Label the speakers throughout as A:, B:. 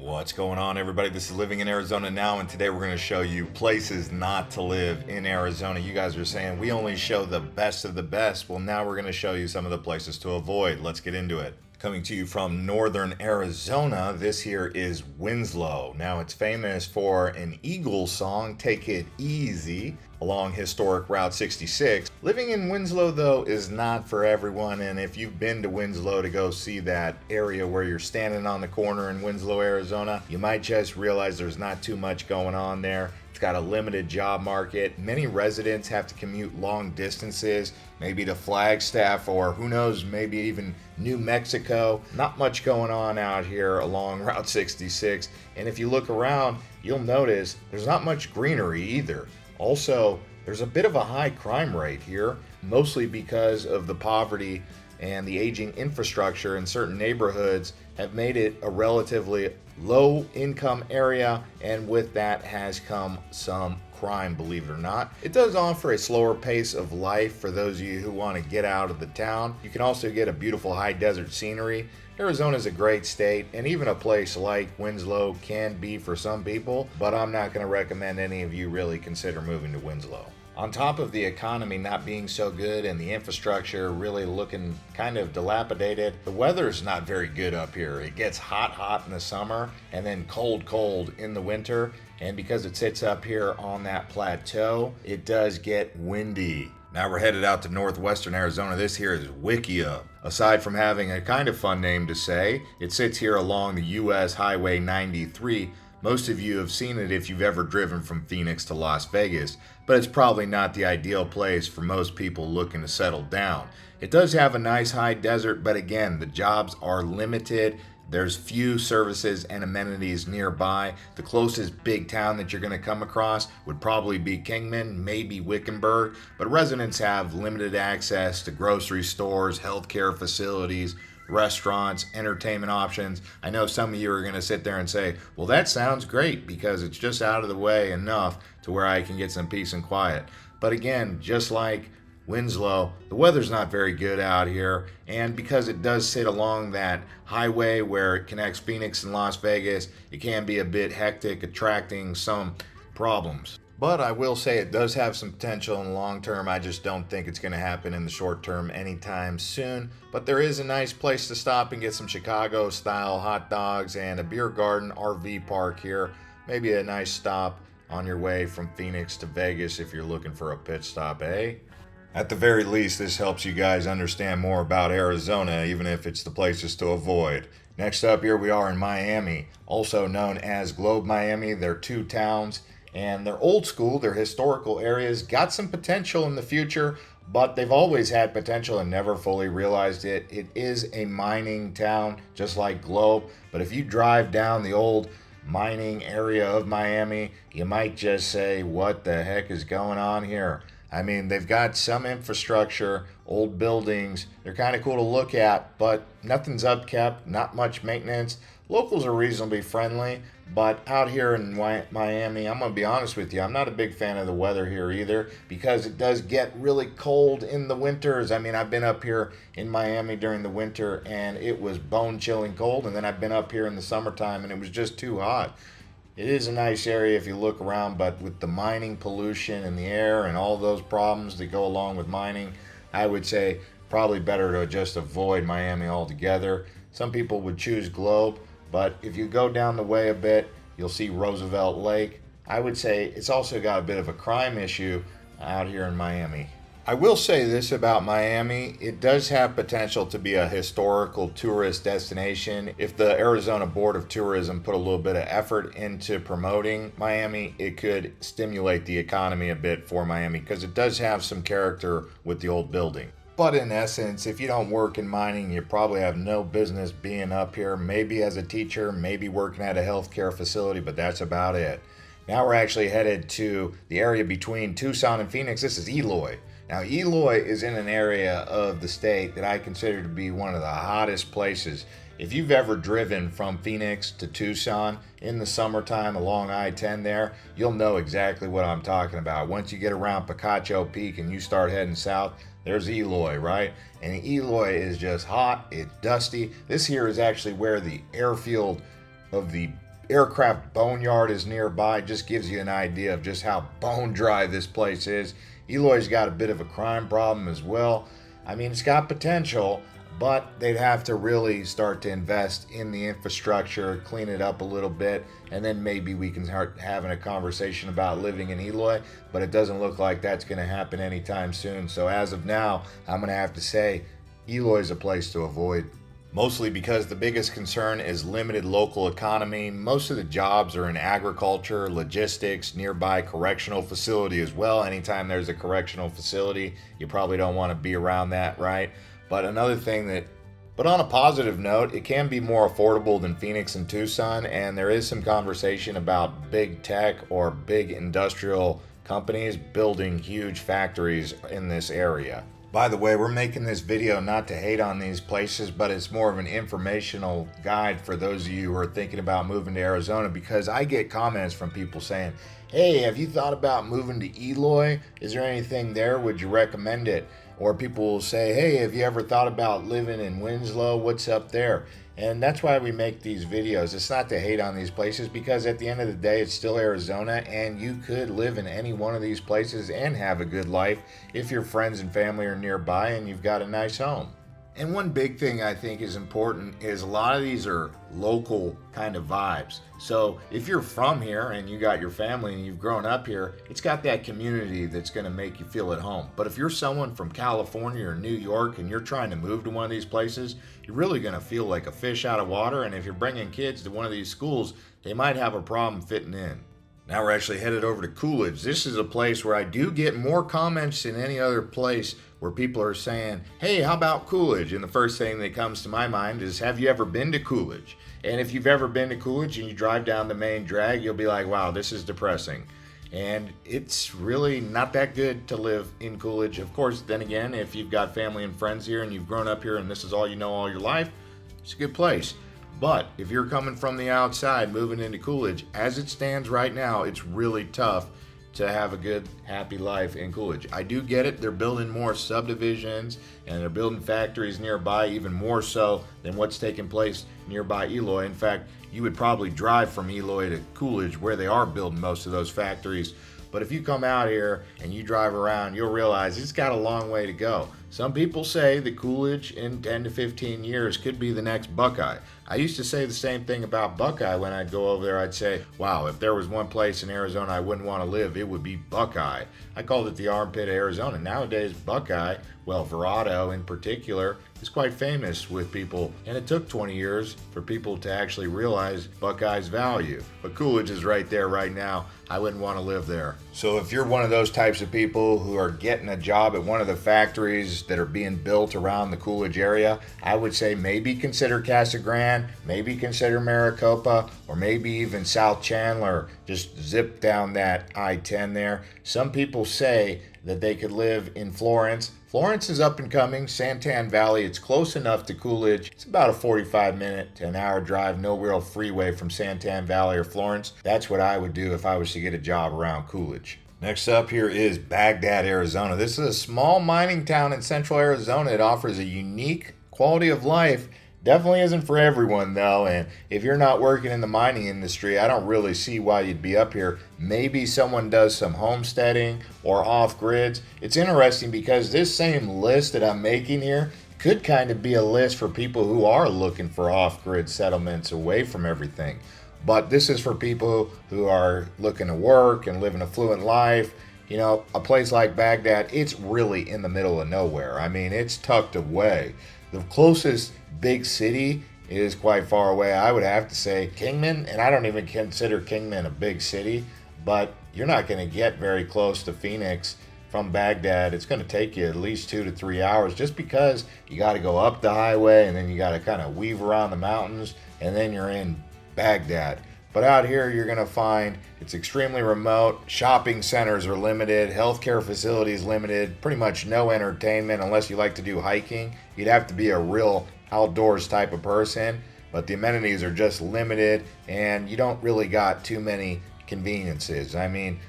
A: What's going on, everybody? This is Living in Arizona Now, and today we're going to show you places not to live in Arizona. You guys are saying we only show the best of the best. Well, now we're going to show you some of the places to avoid. Let's get into it. Coming to you from northern Arizona, this here is Winslow. Now, it's famous for an Eagles song, Take It Easy, along historic Route 66. Living in Winslow, though, is not for everyone, and if you've been to Winslow to go see that area where you're standing on the corner in Winslow, Arizona, you might just realize there's not too much going on there. It's got a limited job market. Many residents have to commute long distances, maybe to Flagstaff or who knows, maybe even New Mexico. Not much going on out here along Route 66. And if you look around, you'll notice there's not much greenery either. Also, there's a bit of a high crime rate here, mostly because of the poverty and the aging infrastructure in certain neighborhoods have made it a relatively low income area, and with that has come some crime, believe it or not. It does offer a slower pace of life for those of you who want to get out of the town. You can also get a beautiful high desert scenery. Arizona is a great state, and even a place like Winslow can be for some people, but I'm not going to recommend any of you really consider moving to Winslow. On top of the economy not being so good and the infrastructure really looking kind of dilapidated, the weather's not very good up here. It gets hot in the summer and then cold in the winter. And because it sits up here on that plateau, it does get windy. Now we're headed out to northwestern Arizona. This here is Wikiup. Aside from having a kind of fun name to say, it sits here along the US Highway 93. Most of you have seen it if you've ever driven from Phoenix to Las Vegas, but it's probably not the ideal place for most people looking to settle down. It does have a nice high desert, but again, the jobs are limited. There's few services and amenities nearby. The closest big town that you're going to come across would probably be Kingman, maybe Wickenburg, but residents have limited access to grocery stores, healthcare facilities, restaurants, entertainment options. I know some of you are going to sit there and say, well, that sounds great because it's just out of the way enough to where I can get some peace and quiet. But again, just like Winslow, the weather's not very good out here, and because it does sit along that highway where it connects Phoenix and Las Vegas, it can be a bit hectic, attracting some problems. But I will say it does have some potential in the long term. I just don't think it's going to happen in the short term anytime soon. But there is a nice place to stop and get some Chicago-style hot dogs and a beer garden RV park here. Maybe a nice stop on your way from Phoenix to Vegas if you're looking for a pit stop, eh? At the very least, this helps you guys understand more about Arizona, even if it's the places to avoid. Next up, here we are in Miami, also known as Globe Miami. They're two towns. And they're old school, they're historical areas, got some potential in the future, but they've always had potential and never fully realized it. It is a mining town, just like Globe, but if you drive down the old mining area of Miami, you might just say, what the heck is going on here? I mean, they've got some infrastructure, old buildings, they're kind of cool to look at, but nothing's upkept, not much maintenance. Locals are reasonably friendly, but out here in Miami, I'm going to be honest with you, I'm not a big fan of the weather here either because it does get really cold in the winters. I mean, I've been up here in Miami during the winter and it was bone-chilling cold, and then I've been up here in the summertime and it was just too hot. It is a nice area if you look around, but with the mining pollution in the air and all those problems that go along with mining, I would say probably better to just avoid Miami altogether. Some people would choose Globe, but if you go down the way a bit, you'll see Roosevelt Lake. I would say it's also got a bit of a crime issue out here in Miami. I will say this about Miami, it does have potential to be a historical tourist destination. If the Arizona Board of Tourism put a little bit of effort into promoting Miami, it could stimulate the economy a bit for Miami because it does have some character with the old building. But in essence, if you don't work in mining, you probably have no business being up here. Maybe as a teacher, maybe working at a healthcare facility, but that's about it. Now we're actually headed to the area between Tucson and Phoenix. This is Eloy. Now, Eloy is in an area of the state that I consider to be one of the hottest places. If you've ever driven from Phoenix to Tucson in the summertime along I-10 there, you'll know exactly what I'm talking about. Once you get around Picacho Peak and you start heading south, there's Eloy, right? And Eloy is just hot, it's dusty. This here is actually where the airfield of the aircraft boneyard is nearby. Just gives you an idea of just how bone dry this place is. Eloy's got a bit of a crime problem as well. I mean, it's got potential, but they'd have to really start to invest in the infrastructure, clean it up a little bit, and then maybe we can start having a conversation about living in Eloy, but it doesn't look like that's going to happen anytime soon. So as of now, I'm going to have to say Eloy's a place to avoid. Mostly because the biggest concern is limited local economy. Most of the jobs are in agriculture, logistics, nearby correctional facility as well. Anytime there's a correctional facility, you probably don't want to be around that, right? But on a positive note, it can be more affordable than Phoenix and Tucson, and there is some conversation about big tech or big industrial companies building huge factories in this area. By the way, we're making this video not to hate on these places, but it's more of an informational guide for those of you who are thinking about moving to Arizona, because I get comments from people saying, hey, have you thought about moving to Eloy? Is there anything there? Would you recommend it? Or people will say, hey, have you ever thought about living in Winslow? What's up there? And that's why we make these videos. It's not to hate on these places, because at the end of the day, it's still Arizona, and you could live in any one of these places and have a good life if your friends and family are nearby and you've got a nice home. And one big thing I think is important is a lot of these are local kind of vibes. So if you're from here and you got your family and you've grown up here, it's got that community that's going to make you feel at home. But if you're someone from California or New York and you're trying to move to one of these places, you're really going to feel like a fish out of water. And if you're bringing kids to one of these schools, they might have a problem fitting in. Now we're actually headed over to Coolidge. This is a place where I do get more comments than any other place where people are saying, hey, how about Coolidge? And the first thing that comes to my mind is, have you ever been to Coolidge? And if you've ever been to Coolidge and you drive down the main drag, you'll be like, wow, this is depressing. And it's really not that good to live in Coolidge. Of course, then again, if you've got family and friends here and you've grown up here and this is all you know all your life, it's a good place. But if you're coming from the outside, moving into Coolidge, as it stands right now, it's really tough to have a good, happy life in Coolidge. I do get it. They're building more subdivisions and they're building factories nearby, even more so than what's taking place nearby Eloy. In fact, you would probably drive from Eloy to Coolidge, where they are building most of those factories. But if you come out here and you drive around, you'll realize it's got a long way to go. Some people say that Coolidge in 10 to 15 years could be the next Buckeye. I used to say the same thing about Buckeye when I'd go over there. I'd say, wow, if there was one place in Arizona I wouldn't want to live, it would be Buckeye. I called it the armpit of Arizona. Nowadays, Buckeye, well, Verrado in particular, is quite famous with people. And it took 20 years for people to actually realize Buckeye's value. But Coolidge is right there right now. I wouldn't want to live there. So if you're one of those types of people who are getting a job at one of the factories that are being built around the Coolidge area, I would say maybe consider Casa Grande, maybe consider Maricopa, or maybe even South Chandler. Just zip down that I-10 there. Some people say that they could live in Florence. Florence is up and coming. Santan Valley, it's close enough to Coolidge. It's about a 45-minute to an hour drive, no real freeway from Santan Valley or Florence. That's what I would do if I was to get a job around Coolidge. Next up here is Bagdad, Arizona. This is a small mining town in central Arizona. It offers a unique quality of life. Definitely isn't for everyone though, and if you're not working in the mining industry, I don't really see why you'd be up here. Maybe someone does some homesteading or off-grids. It's interesting because this same list that I'm making here could kind of be a list for people who are looking for off-grid settlements away from everything. But this is for people who are looking to work and live an affluent life. You know, a place like Bagdad, it's really in the middle of nowhere. I mean, it's tucked away. The closest big city is quite far away. I would have to say Kingman, and I don't even consider Kingman a big city, but you're not going to get very close to Phoenix from Bagdad. It's going to take you at least 2 to 3 hours just because you got to go up the highway and then you got to kind of weave around the mountains and then you're in Bagdad. But out here, you're going to find it's extremely remote. Shopping centers are limited. Healthcare facilities limited. Pretty much no entertainment unless you like to do hiking. You'd have to be a real outdoors type of person. But the amenities are just limited, and you don't really got too many conveniences. I mean,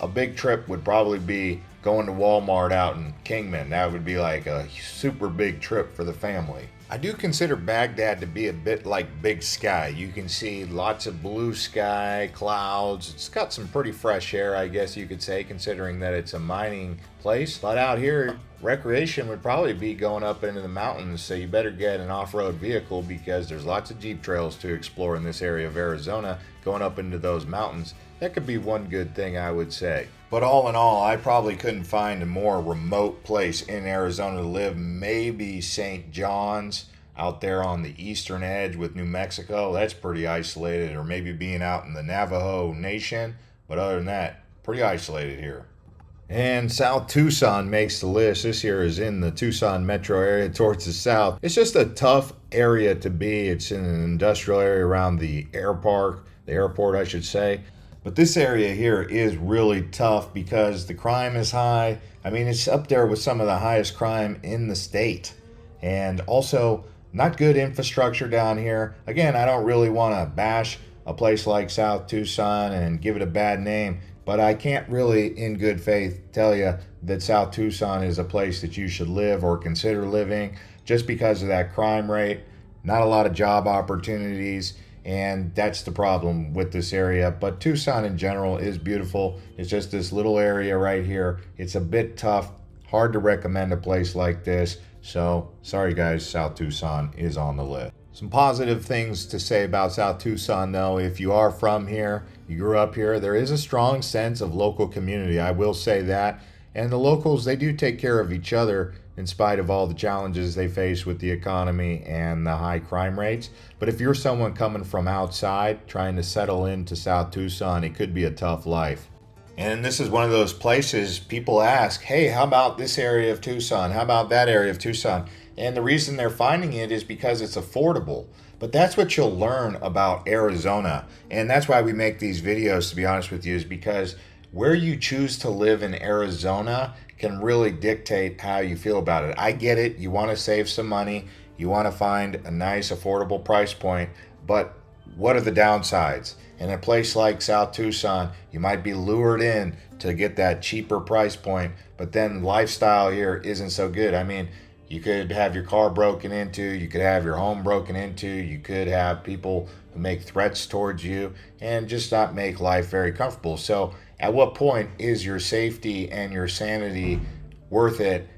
A: a big trip would probably be going to Walmart out in Kingman. That would be like a super big trip for the family. I do consider Baghdad to be a bit like Big Sky. You can see lots of blue sky, clouds. It's got some pretty fresh air, I guess you could say, considering that it's a mining place. But out here, recreation would probably be going up into the mountains, so you better get an off-road vehicle because there's lots of Jeep trails to explore in this area of Arizona going up into those mountains. That could be one good thing, I would say. But all in all, I probably couldn't find a more remote place in Arizona to live. Maybe St. John's out there on the eastern edge with New Mexico. That's pretty isolated. Or maybe being out in the Navajo Nation. But other than that, pretty isolated here. And South Tucson makes the list. This here is in the Tucson metro area towards the south. It's just a tough area to be. It's in an industrial area around the airport, I should say. But this area here is really tough because the crime is high. I mean, it's up there with some of the highest crime in the state. And also, not good infrastructure down here. Again, I don't really want to bash a place like South Tucson and give it a bad name, but I can't really, in good faith, tell you that South Tucson is a place that you should live or consider living just because of that crime rate. Not a lot of job opportunities. And that's the problem with this area. But Tucson in general is beautiful. It's just this little area right here. It's a bit tough. Hard to recommend a place like this. So, sorry guys, South Tucson is on the list. Some positive things to say about South Tucson though. If you are from here, you grew up here, there is a strong sense of local community. I will say that. And the locals, they do take care of each other in spite of all the challenges they face with the economy and the high crime rates. But if you're someone coming from outside trying to settle into South Tucson, it could be a tough life. And this is one of those places people ask, hey, how about this area of Tucson? How about that area of Tucson? And the reason they're finding it is because it's affordable. But that's what you'll learn about Arizona. And that's why we make these videos, to be honest with you, is because where you choose to live in Arizona can really dictate how you feel about it. I get it. You want to save some money. You want to find a nice, affordable price point. But what are the downsides? In a place like South Tucson, you might be lured in to get that cheaper price point, but then lifestyle here isn't so good. I mean, you could have your car broken into, you could have your home broken into, you could have people who make threats towards you and just not make life very comfortable. So at what point is your safety and your sanity worth it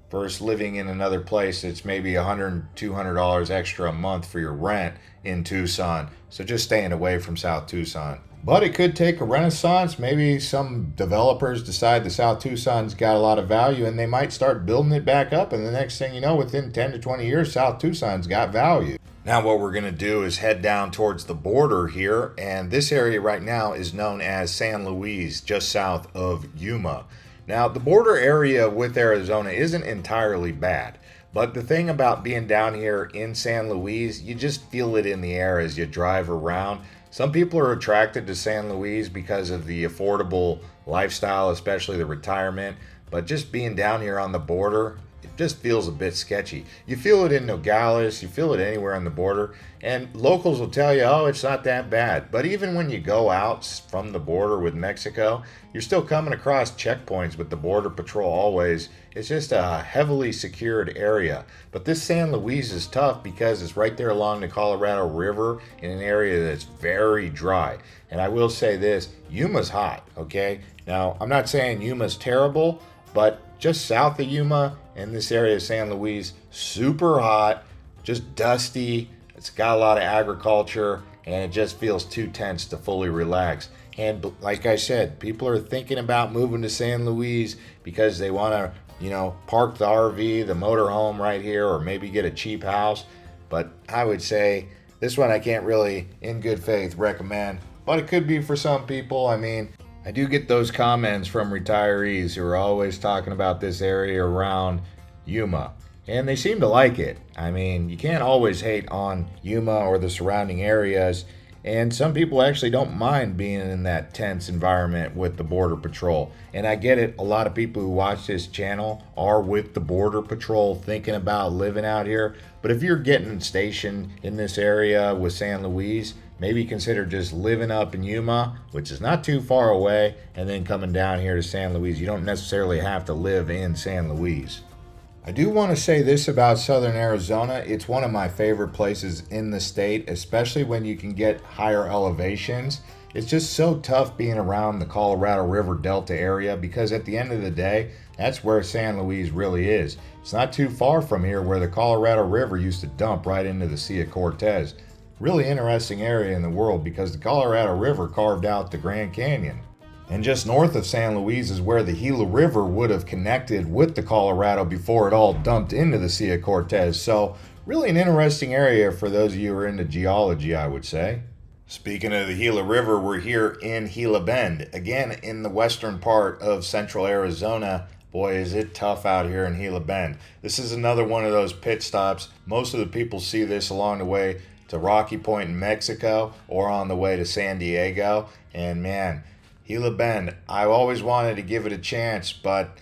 A: versus living in another place that's maybe $100, $200 extra a month for your rent in Tucson? So just staying away from South Tucson. But it could take a renaissance. Maybe some developers decide the South Tucson's got a lot of value and they might start building it back up. And the next thing you know, within 10 to 20 years, South Tucson's got value. Now what we're going to do is head down towards the border here. And this area right now is known as San Luis, just south of Yuma. Now the border area with Arizona isn't entirely bad. But the thing about being down here in San Luis, you just feel it in the air as you drive around. Some people are attracted to San Luis because of the affordable lifestyle, especially the retirement. But just being down here on the border, it just feels a bit sketchy. You feel it in Nogales, you feel it anywhere on the border. And locals will tell you, oh, it's not that bad. But even when you go out from the border with Mexico, you're still coming across checkpoints with the Border Patrol always. It's just a heavily secured area. But this San Luis is tough because it's right there along the Colorado River in an area that's very dry. And I will say this, Yuma's hot, okay? Now, I'm not saying Yuma's terrible, but just south of Yuma in this area of San Luis, super hot, just dusty. It's got a lot of agriculture and it just feels too tense to fully relax. And like I said, people are thinking about moving to San Luis because they want to, park the RV, the motorhome right here, or maybe get a cheap house. But I would say this one I can't really, in good faith, recommend. But it could be for some people. I mean, I do get those comments from retirees who are always talking about this area around Yuma. And they seem to like it. I mean, you can't always hate on Yuma or the surrounding areas. And some people actually don't mind being in that tense environment with the Border Patrol. And I get it, a lot of people who watch this channel are with the Border Patrol thinking about living out here. But if you're getting stationed in this area with San Luis, maybe consider just living up in Yuma, which is not too far away, and then coming down here to San Luis. You don't necessarily have to live in San Luis. I do want to say this about southern Arizona. It's one of my favorite places in the state, especially when you can get higher elevations. It's just so tough being around the Colorado River Delta area because at the end of the day, that's where San Luis really is. It's not too far from here where the Colorado River used to dump right into the Sea of Cortez. Really interesting area in the world because the Colorado River carved out the Grand Canyon. And just north of San Luis is where the Gila River would have connected with the Colorado before it all dumped into the Sea of Cortez. So really an interesting area for those of you who are into geology, I would say. Speaking of the Gila River, we're here in Gila Bend, again in the western part of central Arizona. Boy, is it tough out here in Gila Bend. This is another one of those pit stops. Most of the people see this along the way to Rocky Point in Mexico or on the way to San Diego. And man, Gila Bend, I always wanted to give it a chance, but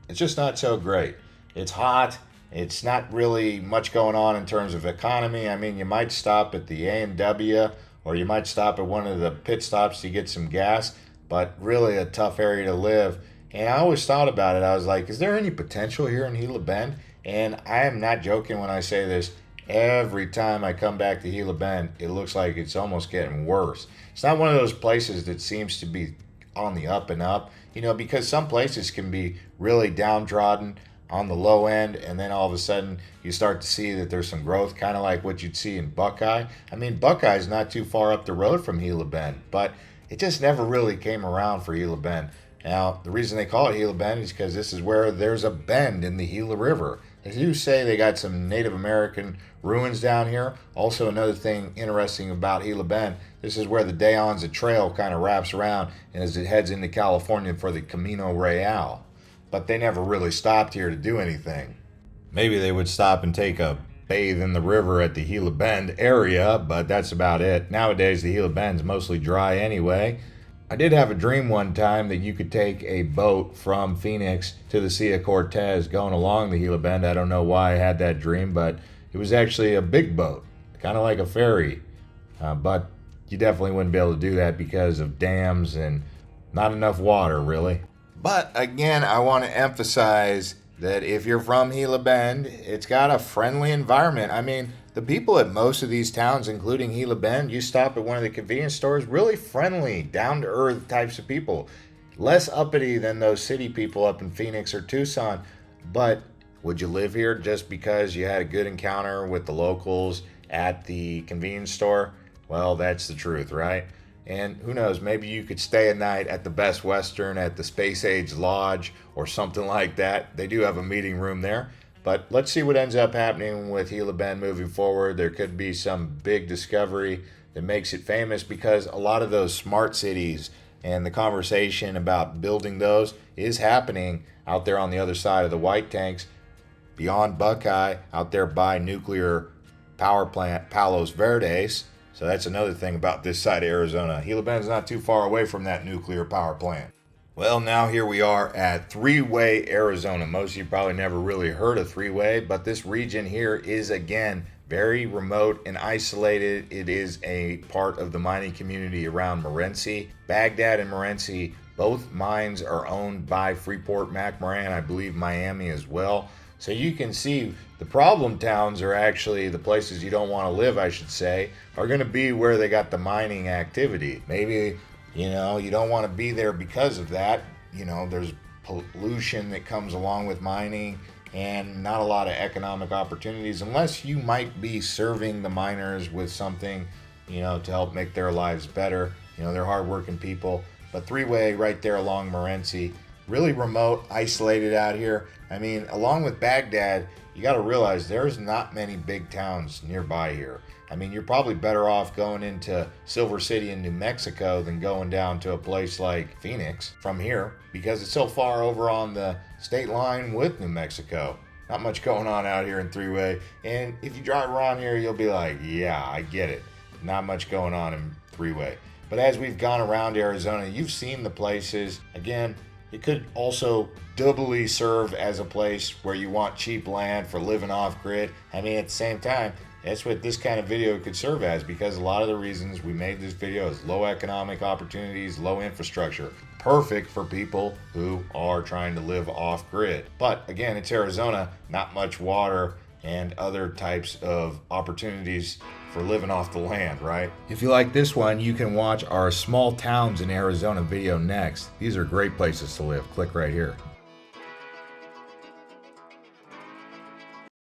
A: it's just not so great. It's hot. It's not really much going on in terms of economy. I mean, you might stop at the A&W or you might stop at one of the pit stops to get some gas, but really a tough area to live. And I always thought about it. I was like, is there any potential here in Gila Bend? And I am not joking when I say this. Every time I come back to Gila Bend, it looks like it's almost getting worse. It's not one of those places that seems to be on the up and up, because some places can be really downtrodden on the low end, and then all of a sudden you start to see that there's some growth, kind of like what you'd see in Buckeye. I mean, Buckeye's not too far up the road from Gila Bend, but it just never really came around for Gila Bend. Now, the reason they call it Gila Bend is because this is where there's a bend in the Gila River. They do say they got some Native American ruins down here. Also, another thing interesting about Gila Bend, this is where the De Anza Trail kind of wraps around and as it heads into California for the Camino Real. But they never really stopped here to do anything. Maybe they would stop and take a bathe in the river at the Gila Bend area, but that's about it. Nowadays, the Gila Bend's mostly dry anyway. I did have a dream one time that you could take a boat from Phoenix to the Sea of Cortez going along the Gila Bend. I don't know why I had that dream, but it was actually a big boat, kind of like a ferry. But you definitely wouldn't be able to do that because of dams and not enough water, really. But again, I want to emphasize that if you're from Gila Bend, it's got a friendly environment. I mean, the people at most of these towns, including Gila Bend, you stop at one of the convenience stores, really friendly, down-to-earth types of people. Less uppity than those city people up in Phoenix or Tucson. But would you live here just because you had a good encounter with the locals at the convenience store? Well, that's the truth, right? And who knows, maybe you could stay a night at the Best Western at the Space Age Lodge or something like that. They do have a meeting room there. But let's see what ends up happening with Gila Bend moving forward. There could be some big discovery that makes it famous because a lot of those smart cities and the conversation about building those is happening out there on the other side of the white tanks, beyond Buckeye, out there by nuclear power plant Palos Verdes. So that's another thing about this side of Arizona. Gila Bend's not too far away from that nuclear power plant. Well, now here we are at Three-Way, Arizona. Most of you probably never really heard of Three-Way, but this region here is, again, very remote and isolated. It is a part of the mining community around Morenci. Bagdad and Morenci, both mines are owned by Freeport-McMoRan, I believe Miami as well. So you can see the problem towns are actually the places you don't want to live, I should say, are going to be where they got the mining activity. Maybe, you don't want to be there because of that. There's pollution that comes along with mining and not a lot of economic opportunities unless you might be serving the miners with something, to help make their lives better. They're hardworking people. But Three-Way right there along Morenci, really remote, isolated out here. I mean, along with Bagdad, you got to realize there's not many big towns nearby here. I mean, you're probably better off going into Silver City in New Mexico than going down to a place like Phoenix from here because it's so far over on the state line with New Mexico. Not much going on out here in Three-Way. And if you drive around here, you'll be like, yeah, I get it. Not much going on in Three-Way. But as we've gone around Arizona, you've seen the places. Again, it could also doubly serve as a place where you want cheap land for living off grid. I mean, at the same time, That's what this kind of video could serve as, because a lot of the reasons we made this video is low economic opportunities, low infrastructure. Perfect for people who are trying to live off grid. But again, it's Arizona, not much water and other types of opportunities for living off the land, right? If you like this one, you can watch our small towns in Arizona video next. These are great places to live. Click right here.